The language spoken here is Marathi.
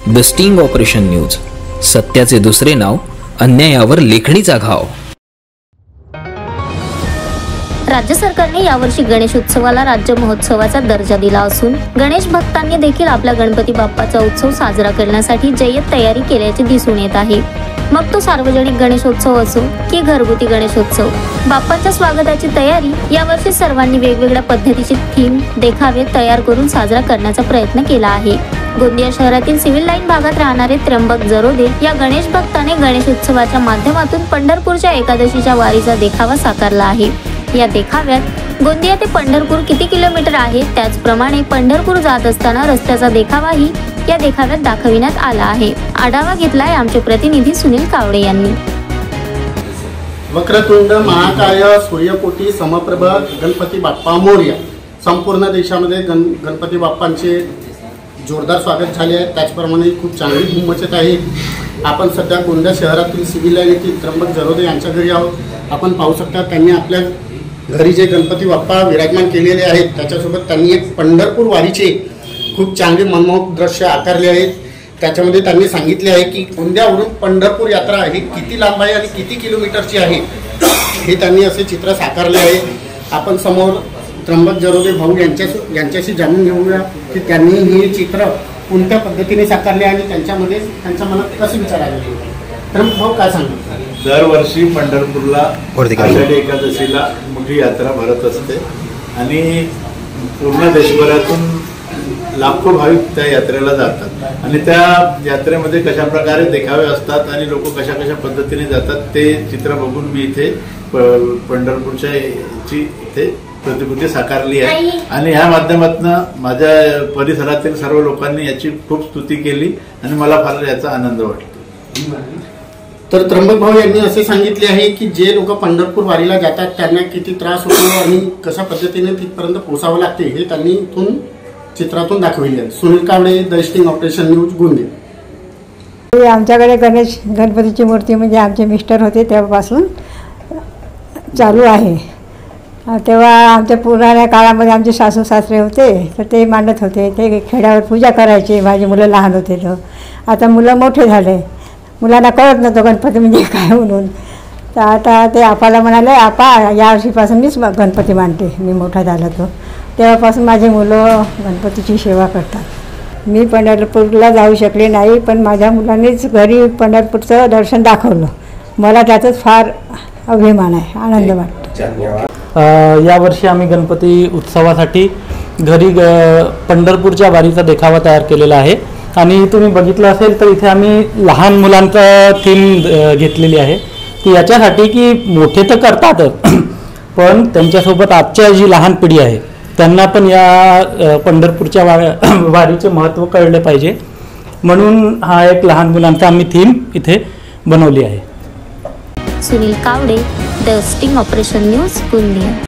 द स्टिंग ऑपरेशन न्यूज, सत्याचे दुसरे नाव, अन्यायावर लेखणीचा घाव। राज्य सरकारने यावर्षी गणेश उत्सवाला राज्य महोत्सवाचा दर्जा दिला असून गणेश भक्तांनी देखील आपला गणपती बाप्पाचा उत्सव साजरा करण्यासाठी जय्यत तयारी केल्याचे दिसून येत आहे। मग तो सार्वजनिक गणेशोत्सव असो की घरगुती गणेशोत्सव, बाप्पाच्या स्वागताची तयारी यावर्षी सर्वांनी वेगवेगळ्या पद्धतीची थीम देखावे तयार करून साजरा करण्याचा प्रयत्न केला आहे। गोंदिया शहरातील सिव्हिल लाईन भागात राहणारे त्र्यंबक जरोदे या गणेश भक्ताने गणेश उत्सवाच्या माध्यमातून पंढरपूरच्या एकादशीच्या वारीचा देखावा साकारला आहे। या देखाव्यात गोंदिया ते पंढरपूर किती किलोमीटर आहे, त्याचप्रमाणे पंढरपूर जात असताना रस्त्याचा देखावाही या देखाव्यात दाखविण्यात आला आहे। आढावा घेतलाय आमचे प्रतिनिधी सुनील कावडे यांनी। वक्रतुंड महाकाय सूर्यकोटी समप्रभ गणपती बाप्पा मोरया। संपूर्ण देशामध्ये गणपती बाप्पांचे जोरदार स्वागत झाले आहे। त्याचप्रमाणे खूप चांगली धूम मचत आहे। आपण सध्या गोंदिया शहरातील सिव्हिल लाईन येथील त्र्यंबक जरोदे यांच्या घरी आहोत। आपण पाहू शकता त्यांनी आपल्या घरी जे गणपती बाप्पा विराजमान केलेले आहेत त्याच्यासोबत त्यांनी एक पंढरपूर वारीचे खूप चांगले मनमोहक दृश्य आकारले आहेत। त्याच्यामध्ये त्यांनी सांगितले आहे की गोंदियावरून पंढरपूर यात्रा आहे किती लांब आहे आणि किती किलोमीटरची आहे हे त्यांनी असे चित्र साकारले आहे। आपण समोर त्र्यंबक जरोदे भाऊ यांच्याशी जाणून घेऊया की त्यांनी हे चित्र कोणत्या पद्धतीने साकारले आणि त्यांच्यामध्ये त्यांच्या मनात कसे विचार आले। त्र्यंबक भाऊ काय सांगतात? दरवर्षी पंढरपूरला आषाढी एकादशीला मोठी यात्रा भरत असते आणि पूर्ण देशभरातून लाखो भाविक त्या यात्रेला जातात आणि त्या यात्रेमध्ये कशा प्रकारे देखावे असतात आणि लोक कशा कशा पद्धतीने जातात ते चित्र बघून मी इथे पंढरपूरच्या इथे प्रतिकृती साकारली आहे आणि ह्या माध्यमातून माझ्या परिसरातील सर्व लोकांनी याची खूप स्तुती केली आणि मला फार याचा आनंद वाटतो। तर त्र्यंबक भाऊ यांनी असे सांगितले आहे की जे लोक पंढरपूर वारीला जातात त्यांना किती त्रास होतो आणि कशा पद्धतीने तिथपर्यंत पोहोचावं लागते हे त्यांनी इथून चित्रातून दाखवले आहे। Sunil Kawade, the sting operation news, Gondia. आमच्याकडे गणपतीची मूर्ती म्हणजे आमचे मिस्टर होते तेव्हापासून चालू आहे। तेव्हा आमच्या पुराण्या काळामध्ये आमचे सासू सासरे होते तर ते मांडत होते, ते खेड्यावर पूजा करायचे। माझे मुलं लहान होते तर आता मुलं मोठे झाले, मुलांना कळत नव्हतं गणपती म्हणजे काय म्हणून। तर आता ते आपाला म्हणाले, आपा यावर्षीपासून मीच गणपती मांडते, मी मोठा झाला तो। तेव्हापासून माझे मुलं गणपतीची सेवा करतात। मी पंढरपूरला जाऊ शकले नाही पण माझ्या मुलांनीच घरी पंढरपूरचं दर्शन दाखवलं, मला त्याचाच फार अभिमान आहे, आनंद वाटतो। यावर्षी आम्ही गणपती उत्सवासाठी घरी पंढरपूरच्या वारीचा देखावा तयार केलेला आहे आणि तुम्ही बघितलं असेल तर इथे आम्ही लहान मुलांचा थीम घेतलेली आहे की याच्यासाठी की मोठे तर करतातच पण त्यांच्यासोबत आजच्या जी लहान पिढी आहे त्यांना पण या पंढरपूरच्या वारीचे महत्त्व कळले पाहिजे म्हणून हा एक लहान मुलांचा आम्ही थीम इथे बनवली आहे। Sunil Kawade, the sting operation news, Gondia.